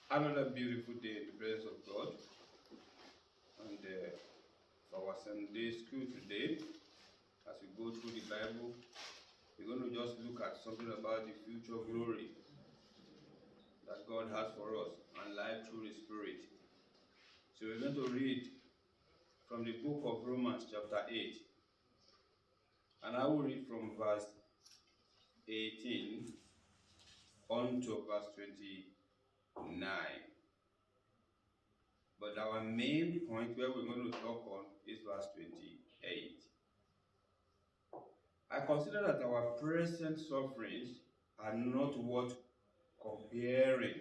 Another beautiful day in the presence of God. And for our Sunday school today, as we go through the Bible, we're going to just look at something about the future glory that God has for us and life through the Spirit. So we're going to read from the book of Romans, chapter 8, and I will read from verse 18 on to verse 29. But our main point where we're going to talk on is verse 28. I consider that our present sufferings are not worth comparing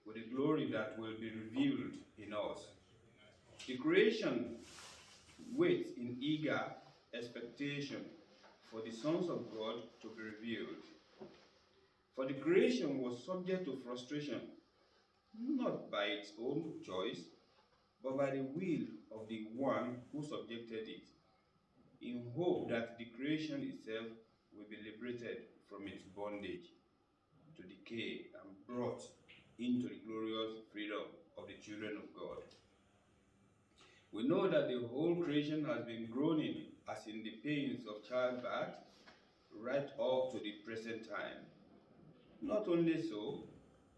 with the glory that will be revealed in us. The creation waits in eager expectation for the sons of God to be revealed. For the creation was subject to frustration, not by its own choice, but by the will of the one who subjected it, in hope that the creation itself will be liberated from its bondage to decay and brought into the glorious freedom of the children of God. We know that the whole creation has been groaning as in the pains of childbirth right up to the present time. Not only so,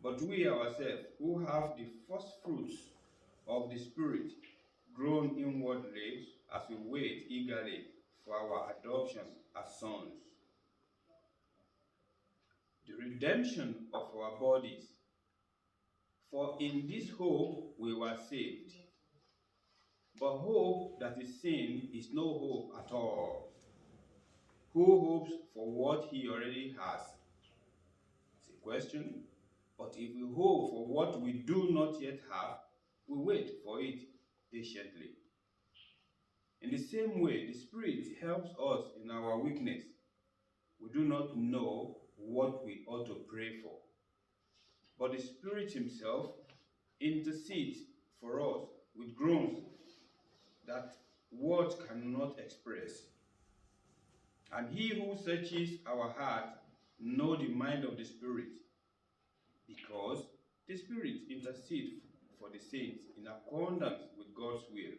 but we ourselves who have the first fruits of the Spirit groan inwardly as we wait eagerly for our adoption as sons, the redemption of our bodies. For in this hope we were saved. But hope that is seen is no hope at all. Who hopes for what he already has? It's a question. But if we hope for what we do not yet have, we wait for it patiently. In the same way, the Spirit helps us in our weakness. We do not know what we ought to pray for, but the Spirit Himself intercedes for us with groans that words cannot express. And He who searches our heart knows the mind of the Spirit, because the Spirit intercedes for the saints in accordance with God's will.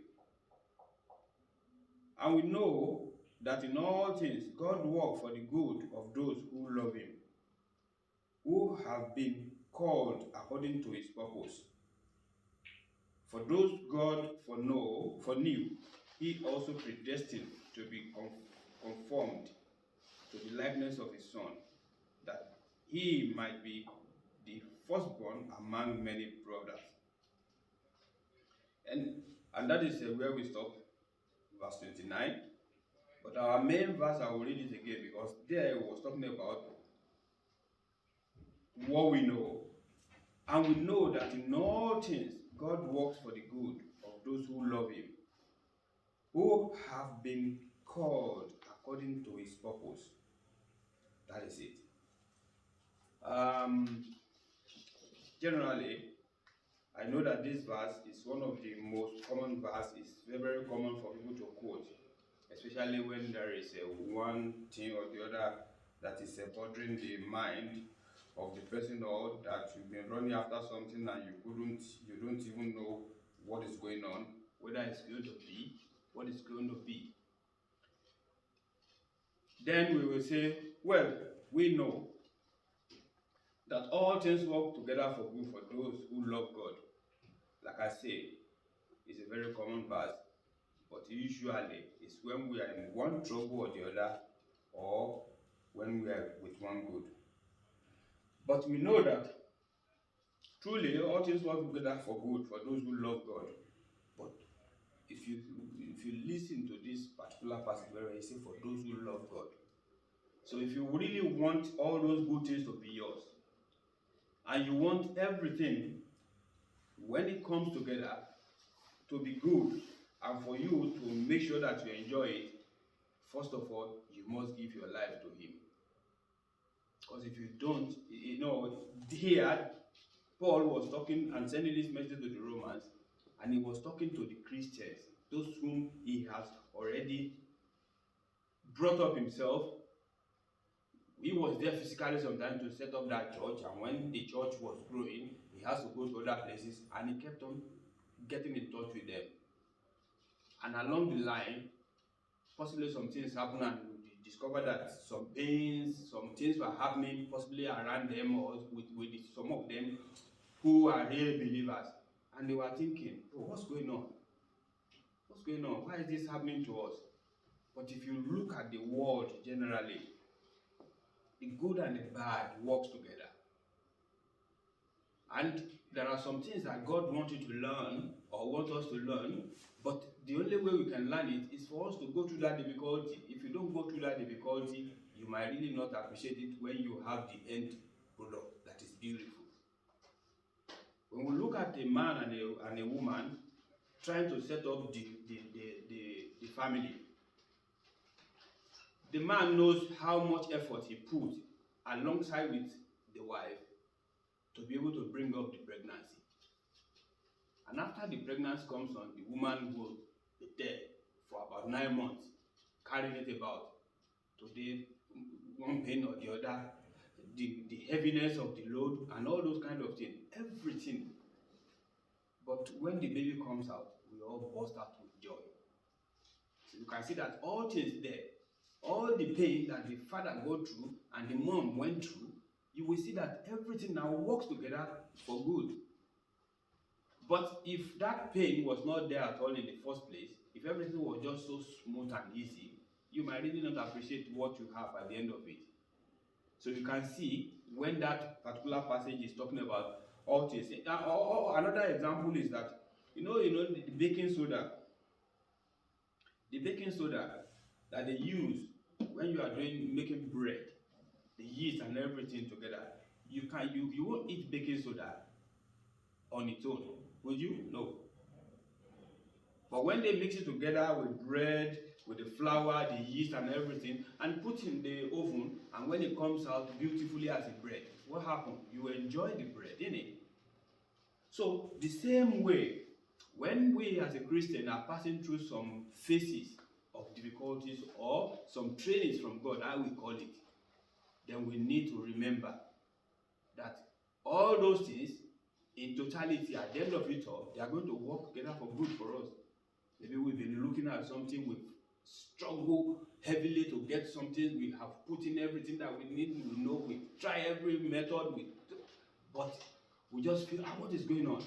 And we know that in all things God works for the good of those who love Him, who have been called according to His purpose. For those God foreknew, He also predestined to be conformed to the likeness of His Son, that He might be the firstborn among many brothers. And that is where we stop, verse 29. But our main verse, I will read it again because there it was talking about what we know. And we know that in all things, God works for the good of those who love Him, who have been called according to His purpose. That is it. Generally, I know that this verse is one of the most common verses. It's very, very common for people to quote, especially when there is one thing or the other that is bothering the mind of the person, or that you've been running after something and you don't even know what is going on, whether it's going to be, what is going to be. Then we will say, well, we know that all things work together for good for those who love God. Like I say, it's a very common verse, but usually it's when we are in one trouble or the other, or when we are with one good. But we know that truly all things work together for good for those who love God. But if you listen to this particular passage where he says for those who love God. So if you really want all those good things to be yours, and you want everything when it comes together to be good, and for you to make sure that you enjoy it, first of all, you must give your life to Him. Because if you don't, here, Paul was talking and sending this message to the Romans, and he was talking to the Christians, those whom he has already brought up himself, He was there physically sometimes to set up that church, and when the church was growing, he has to go to other places, and he kept on getting in touch with them. And along the line, possibly some things happen, and we discover that some pains, some things were happening possibly around them or with some of them who are real believers. And they were thinking, oh, what's going on? What's going on? Why is this happening to us? But if you look at the world generally, the good and the bad works together. And there are some things that God wants you to learn or wants us to learn, but the only way we can learn it is for us to go through that difficulty. If you don't go through that difficulty, you might really not appreciate it when you have the end product that is beautiful. When we look at a man and a woman trying to set up the family, the man knows how much effort he put alongside with the wife to be able to bring up the pregnancy. And after the pregnancy comes on, the woman will be there for about 9 months, carrying it about. Today, one pain or the other, the heaviness of the load, and all those kind of things, everything. But when the baby comes out, we all burst out with joy. So you can see that all things there, all the pain that the father go through and the mom went through, you will see that everything now works together for good. But if that pain was not there at all in the first place, if everything was just so smooth and easy, you might really not appreciate what you have at the end of it. So you can see when that particular passage is talking about all things. Another example is that, the baking soda. The baking soda that they use when you are making bread, the yeast and everything together, you won't eat baking soda on its own, would you? No. But when they mix it together with bread, with the flour, the yeast and everything, and put in the oven, and when it comes out beautifully as a bread, what happens? You enjoy the bread, innit? So the same way, when we as a Christian are passing through some phases of difficulties or some trainings from God, how we call it, then we need to remember that all those things in totality, at the end of it all, they are going to work together for good for us. Maybe we've been looking at something, we've struggled heavily to get something, we have put in everything that we need, we try every method, but we just feel, what is going on?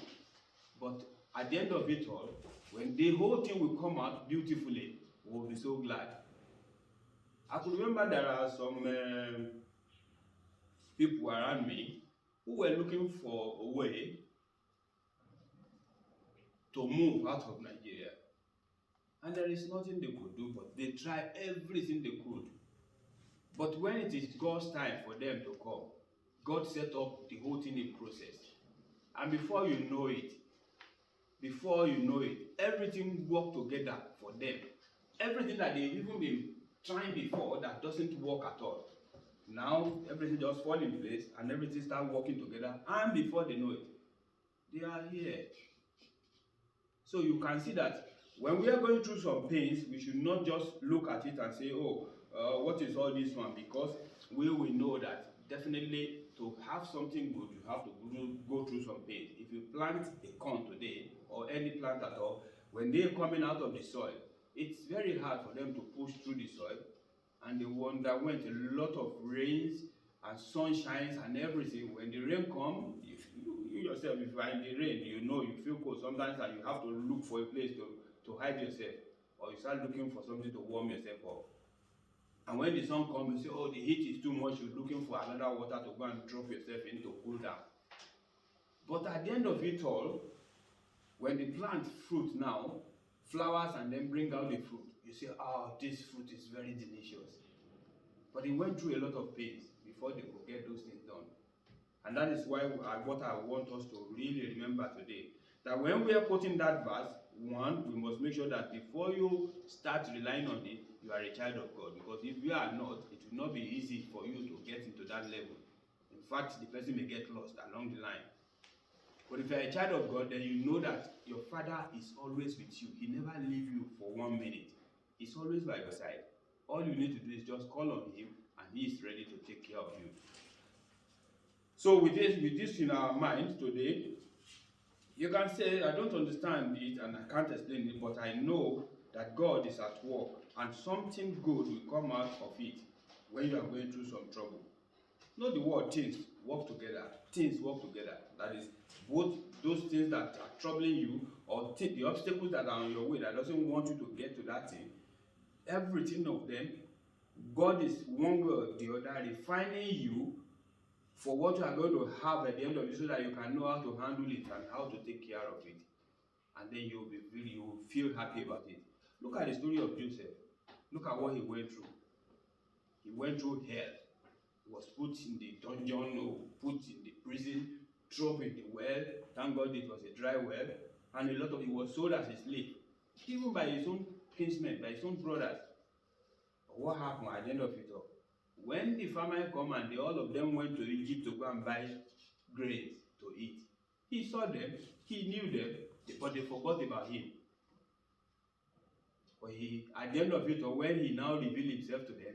But at the end of it all, when the whole thing will come out beautifully, we'll be so glad. I could remember there are some people around me who were looking for a way to move out of Nigeria. And there is nothing they could do, but they tried everything they could. But when it is God's time for them to come, God set up the whole thing in process. And before you know it, everything worked together for them. Everything that they've even been trying before that doesn't work at all. Now everything just falls in place and everything starts working together, and before they know it, they are here. So you can see that when we are going through some pains, we should not just look at it and say, what is all this one? Because we will know that definitely to have something good, you have to go through some pains. If you plant a corn today, or any plant at all, when they're coming out of the soil, it's very hard for them to push through the soil, and they underwent a lot of rains and sunshines and everything. When the rain comes, you yourself, if you are in the rain, you feel cold sometimes, and you have to look for a place to hide yourself, or you start looking for something to warm yourself up. And when the sun comes, you say, the heat is too much, you're looking for another water to go and drop yourself in to cool down. But at the end of it all, when the plant fruit now, flowers, and then bring out the fruit, you say, this fruit is very delicious. But it went through a lot of pains before they could get those things done. And that is why what I want us to really remember today, that when we are quoting that verse, one, we must make sure that before you start relying on it, you are a child of God. Because if you are not, it will not be easy for you to get into that level. In fact, the person may get lost along the line. But if you are a child of God, then you know that your Father is always with you. He never leaves you for 1 minute. He's always by your side. All you need to do is just call on Him and and he is ready to take care of you. So with this in our mind today, you can say, I don't understand it and I can't explain it, but I know that God is at work and something good will come out of it when you are going through some trouble. Know the word things work together. Things work together. That is, both those things that are troubling you or the obstacles that are on your way that doesn't want you to get to that thing, everything of them, God is one way or the other refining you for what you are going to have at the end of it so that you can know how to handle it and how to take care of it. And then you will feel happy about it. Look at the story of Joseph. Look at what he went through. He went through hell. He was put in the dungeon or put in the prison, thrown in the well. Thank God it was a dry well. And a lot of it was sold as a slave, even by his own kinsmen, by his own brothers. But what happened at the end of it all? When the famine come and all of them went to Egypt to go and buy grains to eat, he saw them, he knew them, but they forgot about him. But at the end of it all, when he now revealed himself to them,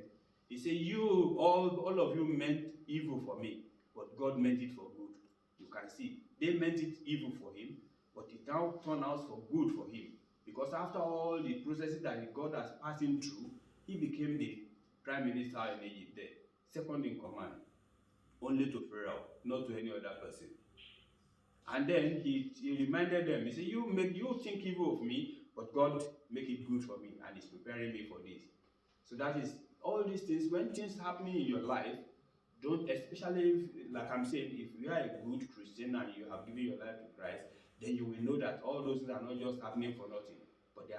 he said, you, all of you meant evil for me, but God meant it for good. You can see, they meant it evil for him, but it now turned out for good for him. Because after all the processes that God has passed him through, he became the prime minister in Egypt there, second in command, only to Pharaoh, not to any other person. And then he reminded them, he said, you think evil of me, but God make it good for me, and he's preparing me for this. So that is, all these things, when things happening in your life, don't, especially if, like I'm saying, if you are a good Christian and you have given your life to Christ, then you will know that all those things are not just happening for nothing, but they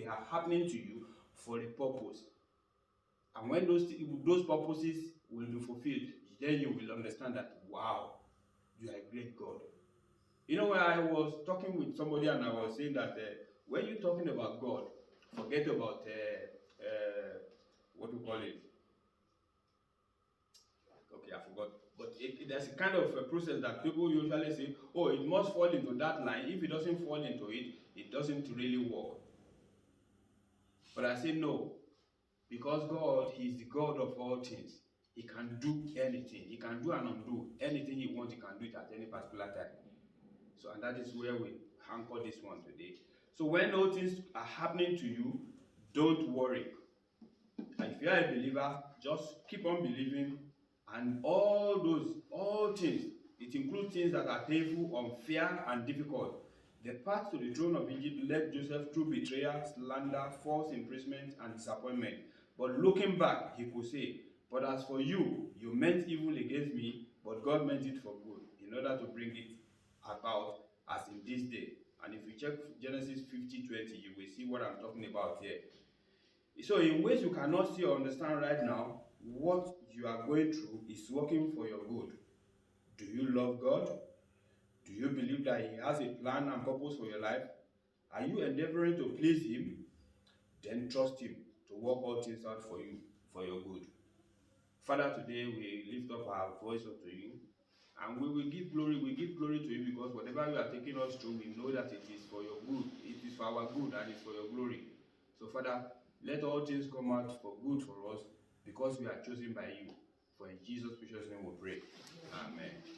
are happening to you for a purpose. And when those purposes will be fulfilled, then you will understand that, wow, you are a great God. You know, when I was talking with somebody and I was saying that when you're talking about God, forget about what do you call it? Okay, I forgot. But there's a kind of a process that people usually say, oh, it must fall into that line. If it doesn't fall into it, it doesn't really work. But I say no, because God, He is the God of all things. He can do anything. He can do and undo anything He wants. He can do it at any particular time. So, and that is where we anchor this one today. So when all things are happening to you, don't worry. And if you are a believer, just keep on believing. And all things, it includes things that are painful, unfair, and difficult. The path to the throne of Egypt led Joseph through betrayal, slander, false imprisonment, and disappointment. But looking back, he could say, but as for you, you meant evil against me, but God meant it for good, in order to bring it about as in this day. And if you check Genesis 50:20, you will see what I'm talking about here. So in ways you cannot see or understand right now, what you are going through is working for your good. Do you love God? Do you believe that He has a plan and purpose for your life? Are you endeavoring to please Him? Then trust Him to work all things out for you, for your good. Father, today we lift up our voice unto you, and we give glory to you, because whatever you are taking us through, we know that it is for your good, it is for our good, and it's for your glory. So Father, let all things come out for good for us, because we are chosen by you. For in Jesus' precious name we pray. Amen.